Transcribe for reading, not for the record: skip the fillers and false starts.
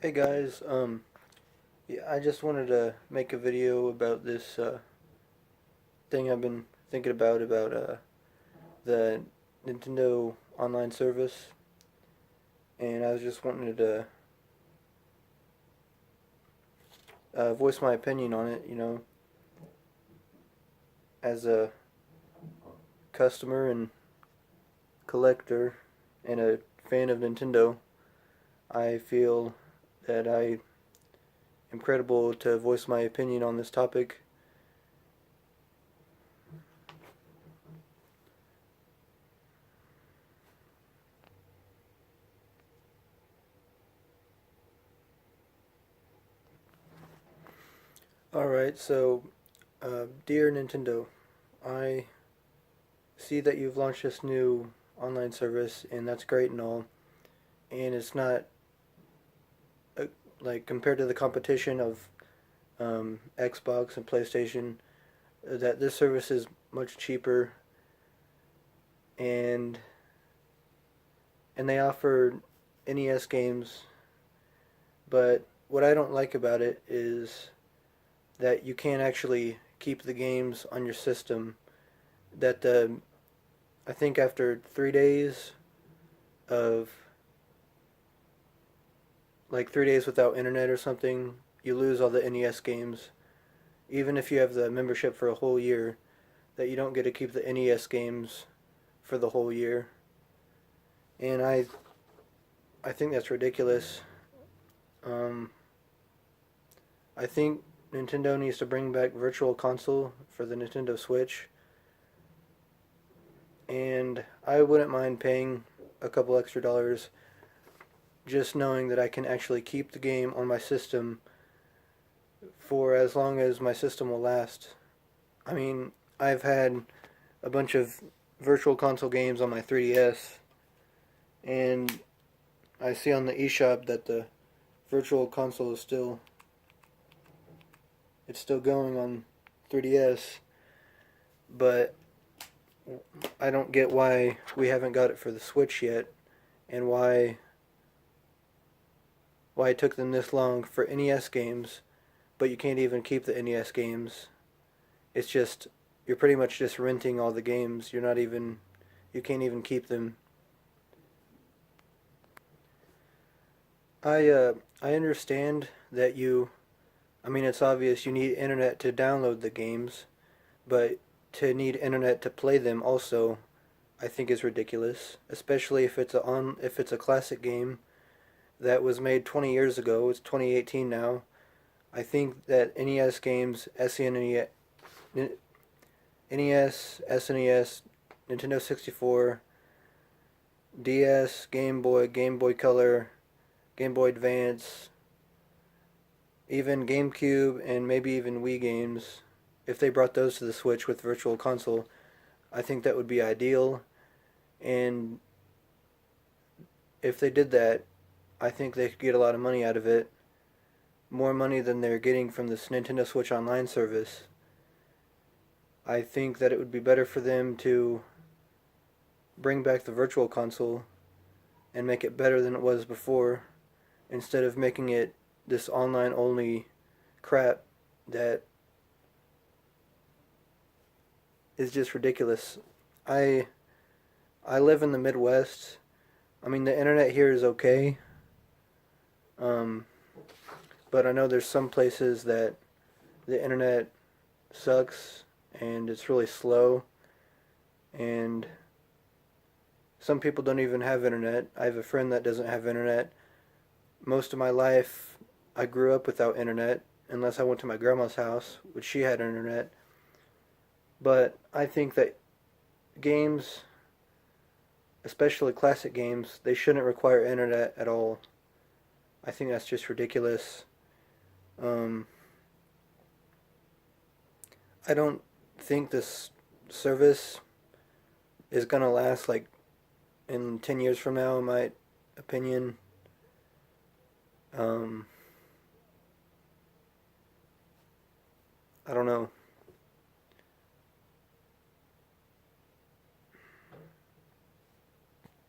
Hey guys, yeah, I just wanted to make a video about this thing I've been thinking about the Nintendo online service, and I was just wanting to voice my opinion on it. As a customer and collector and a fan of Nintendo, I feel that I am credible to voice my opinion on this topic. Alright, so, dear Nintendo, I see that you've launched this new online service, and that's great and all. And it's not uh, like compared to the competition of Xbox and PlayStation, that this service is much cheaper, and they offer NES games. But what I don't like about it is that you can't actually keep the games on your system. That I think after 3 days of 3 days without internet or something, you lose all the NES games. Even if you have the membership for a whole year, that you don't get to keep the NES games for the whole year. And I think that's ridiculous. Um, I think Nintendo needs to bring back Virtual Console for the Nintendo Switch, and I wouldn't mind paying a couple extra dollars just knowing that I can actually keep the game on my system for as long as my system will last. I mean, I've had a bunch of Virtual Console games on my 3DS, and I see on the eShop that the Virtual Console is still going on 3DS, but I don't get why we haven't got it for the Switch yet, and why it took them this long for NES games, but you can't even keep the NES games. It's just you're pretty much just renting all the games. You can't even keep them. I understand that I mean it's obvious you need internet to download the games, but to need internet to play them also I think is ridiculous, especially if it's a classic game that was made 20 years ago. It's 2018 now. I think that NES games, NES, SNES, Nintendo 64, DS, Game Boy Color, Game Boy Advance, even GameCube, and maybe even Wii games, if they brought those to the Switch with Virtual Console, I think that would be ideal. And if they did that, I think they could get a lot of money out of it. More money than they're getting from this Nintendo Switch Online service. I think that it would be better for them to bring back the Virtual Console and make it better than it was before, instead of making it this online only crap that is just ridiculous. I I live in the Midwest. I mean the internet here is okay. Um, but I know there's some places that the internet sucks and it's really slow, and some people don't even have internet. I have a friend that doesn't have internet. Most of my life I grew up without internet unless I went to my grandma's house, which she had internet. But I think that games, especially classic games, they shouldn't require internet at all. I think that's just ridiculous. Um, I don't think this service is gonna last like in 10 years from now, in my opinion. Um, I don't know.